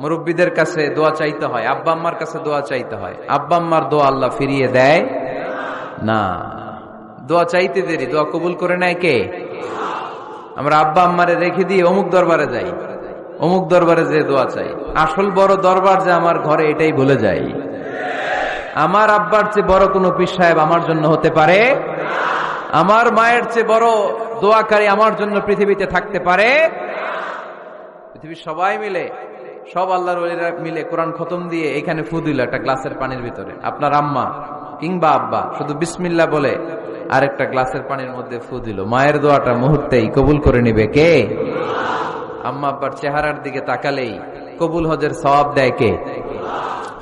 মুরব্বীদের কাছে দোয়া চাইতে হয়, আব্বা আম্মার কাছে দোয়া চাইতে হয়। আব্বা আম্মার দোয়া আল্লাহ ফিরিয়ে দেয় না। দোয়া চাইতে দেরি, দোয়া কবুল করে নেয় কে? আমরা আব্বা আম্মারে রেখে দিয়ে অমুক দরবারে যাই, অমুক দরবারে যে দোয়া চাই। আসল বড় দরবার যে আমার ঘরে, এটাই ভুলে যাই। আমার আব্বার চেয়ে বড় কোনো পীর সাহেব আমার জন্য হতে পারে? আমার মায়ের চেয়ে বড় দোয়াকারী আমার জন্য পৃথিবীতে থাকতে পারে? পৃথিবীর সবাই মিলে, সব আল্লাহর ওলিরা মিলে কোরআন খতম দিয়ে এখানে ফু দিল একটা গ্লাসের পানির ভিতরে। আপনার আম্মা কিংবা আব্বা শুধু বিসমিল্লাহ বলে আরেকটা গ্লাসের পানির মধ্যে ফু দিল, মায়ের দোয়াটা মুহূর্তেই কবুল করে নিবে কে? আম্মা আব্বার চেহারার দিকে তাকালেই কবুল হজের সওয়াব দেয় কে?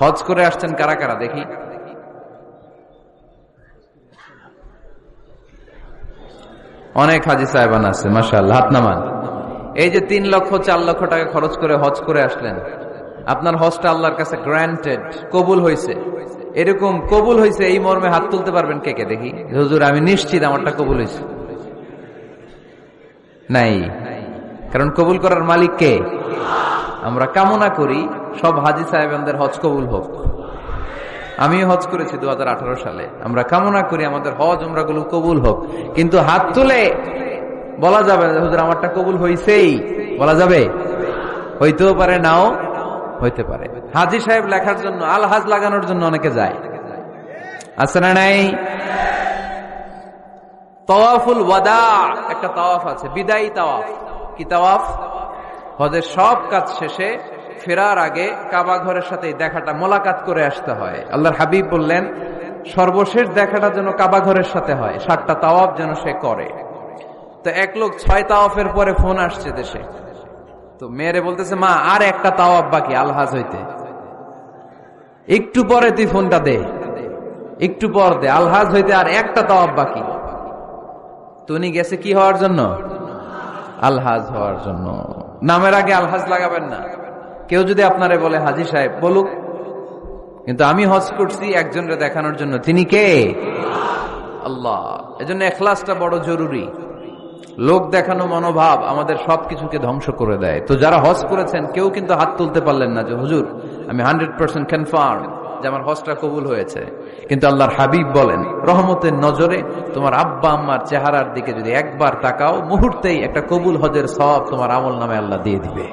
হজ করে আসছেন কারা কারা দেখি? অনেক হাজি সাহেবান আছে, মাশাআল্লাহ, হাত নামান। এই যে 3 লক্ষ 4 লক্ষ টাকা খরচ করে হজ করে আসলেন, আপনার হজটা আল্লাহর কাছে গ্রান্টেড, কবুল হয়েছে। এরকম কবুল হয়েছে এই মর্মে হাত তুলতে পারবেন কে কে দেখি? হুজুর আমি নিশ্চিত আমারটা কবুল হয়েছে। নাই, কারণ কবুল করার মালিক কে? আমরা কামনা করি সব হাজি সাহেবদের হজ কবুল হোক। আমিও হজ করেছি 2018 সালে। আমরা কামনা করি আমাদের হজ উমরাগুলো কবুল হোক, কিন্তু হাত তুলে বলা যাবে না হুজুর আমারটা কবুল হইছেই, বলা যাবে? হইতেও পারে, নাও হইতে পারে। হাজি সাহেব লেখার জন্য, আল হাজ লাগানোর জন্য অনেকে যায়, আছে না নাই? তাওয়াফুল ওয়াদা একটা তাওয়াফ আছে, বিদায়ী তাওয়াফ। কি তাওয়াফ? হজের সব কাজ শেষে ফেরার আগে কাবা ঘরের সাথে দেখাটা, মোলাকাত করে আসতে হয়। আল্লাহর হাবিব বললেন সর্বশেষ দেখাটা যেন কাবা ঘরের সাথে হয়, 7টা তাওয়াফ যেন সে করে। তো এক লোক 6 তাওয়াফের পরে ফোন আসছে দেশে, তো মেয়েরে বলতেছে মা আর একটা তাওয়াফ বাকি আলহাজ হইতে, একটু পরে তুই ফোনটা দে, একটু পর দে, আলহাজ হইতে আর একটা তাওয়াফ বাকি। তো উনি গেছে কি হওয়ার জন্য? আলহাজ হওয়ার জন্য। নামের আগে আলহাজ লাগাবেন না। কেউ যদি আপনারে বলে হাজি সাহেব, বলুক, কিন্তু আমি হজ করছি একজনকে দেখানোর জন্য। তিনি কে? আল্লাহ। এজন্য ইখলাসটা বড় জরুরি। লোক দেখানো মনোভাব আমাদের সবকিছুকে ধ্বংস করে দেয়। তো যারা হজ করেছেন কেউ কিন্তু হাত তুলতে পারলেন না যে হুজুর আমি 100% কনফার্ম যে আমার হজটা কবুল হয়েছে। কিন্তু আল্লাহর হাবিব বলেন রহমতের নজরে তোমার আব্বা আম্মার চেহারার দিকে যদি একবার তাকাও, মুহূর্তেই একটা কবুল হজের সওয়াব তোমার আমল নামে আল্লাহ দিয়ে দিবে।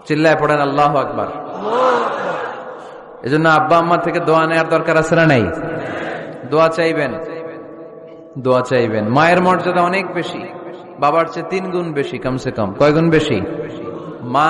চিল্লায় পড়েন আল্লাহু আকবার। এজন্য আব্বা আম্মার থেকে দোয়া নেওয়ার দরকার আছে না নাই? দোয়া চাইবেন, দোয়া চাইবেন। মায়ের মর্যাদা অনেক বেশি, বাবার চেয়ে 3 গুণ বেশি, কমসে কম। কয় গুণ বেশি? মা